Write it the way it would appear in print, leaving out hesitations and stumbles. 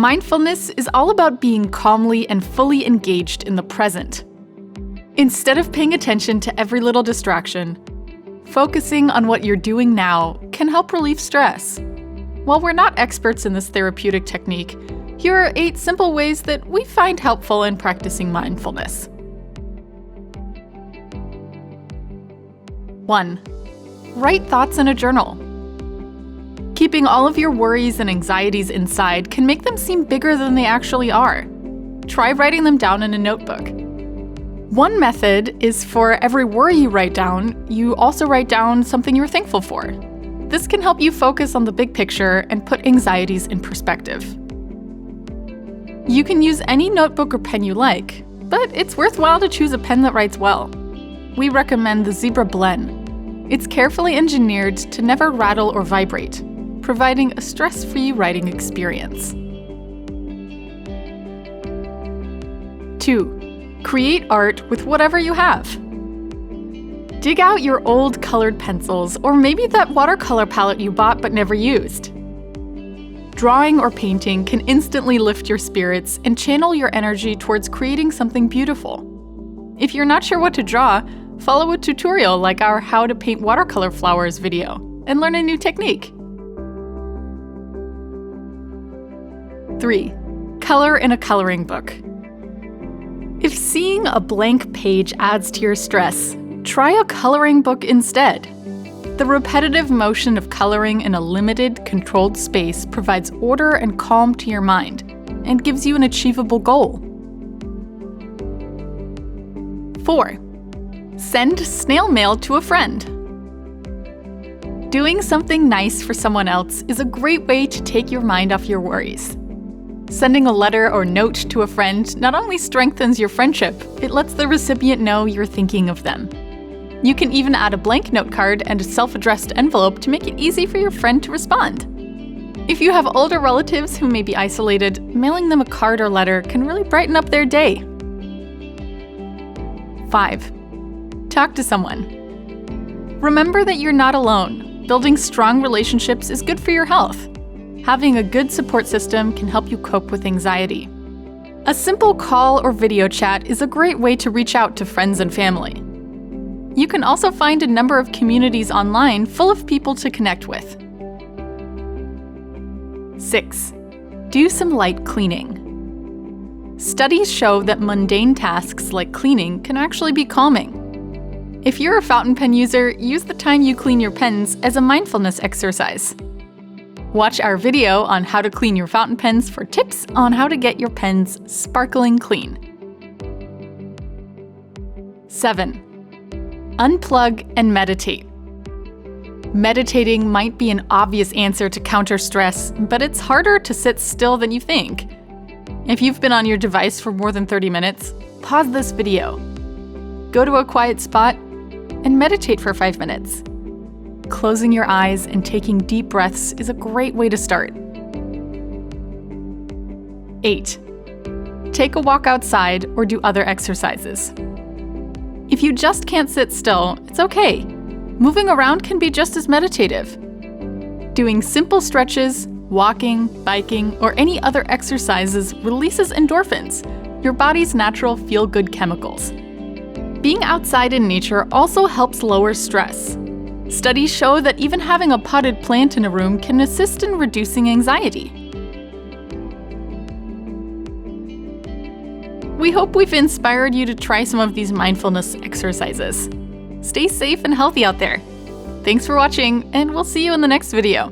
Mindfulness is all about being calmly and fully engaged in the present. Instead of paying attention to every little distraction, focusing on what you're doing now can help relieve stress. While we're not experts in this therapeutic technique, here are 8 simple ways that we find helpful in practicing mindfulness. 1. Write thoughts in a journal. Keeping all of your worries and anxieties inside can make them seem bigger than they actually are. Try writing them down in a notebook. One method is for every worry you write down, you also write down something you're thankful for. This can help you focus on the big picture and put anxieties in perspective. You can use any notebook or pen you like, but it's worthwhile to choose a pen that writes well. We recommend the Zebra Blend. It's carefully engineered to never rattle or vibrate, providing a stress-free writing experience. 2. Create art with whatever you have. Dig out your old colored pencils, or maybe that watercolor palette you bought but never used. Drawing or painting can instantly lift your spirits and channel your energy towards creating something beautiful. If you're not sure what to draw, follow a tutorial like our How to Paint Watercolor Flowers video and learn a new technique. 3. Color in a coloring book. If seeing a blank page adds to your stress, try a coloring book instead. The repetitive motion of coloring in a limited, controlled space provides order and calm to your mind and gives you an achievable goal. 4. Send snail mail to a friend. Doing something nice for someone else is a great way to take your mind off your worries. Sending a letter or note to a friend not only strengthens your friendship, it lets the recipient know you're thinking of them. You can even add a blank note card and a self-addressed envelope to make it easy for your friend to respond. If you have older relatives who may be isolated, mailing them a card or letter can really brighten up their day. 5. Talk to someone. Remember that you're not alone. Building strong relationships is good for your health. Having a good support system can help you cope with anxiety. A simple call or video chat is a great way to reach out to friends and family. You can also find a number of communities online full of people to connect with. 6. Do some light cleaning. Studies show that mundane tasks like cleaning can actually be calming. If you're a fountain pen user, use the time you clean your pens as a mindfulness exercise. Watch our video on how to clean your fountain pens for tips on how to get your pens sparkling clean. 7. Unplug and meditate. Meditating might be an obvious answer to counter stress, but it's harder to sit still than you think. If you've been on your device for more than 30 minutes, pause this video. Go to a quiet spot and meditate for 5 minutes. Closing your eyes and taking deep breaths is a great way to start. 8. Take a walk outside or do other exercises. If you just can't sit still, it's okay. Moving around can be just as meditative. Doing simple stretches, walking, biking, or any other exercises releases endorphins, your body's natural feel-good chemicals. Being outside in nature also helps lower stress. Studies show that even having a potted plant in a room can assist in reducing anxiety. We hope we've inspired you to try some of these mindfulness exercises. Stay safe and healthy out there. Thanks for watching, and we'll see you in the next video.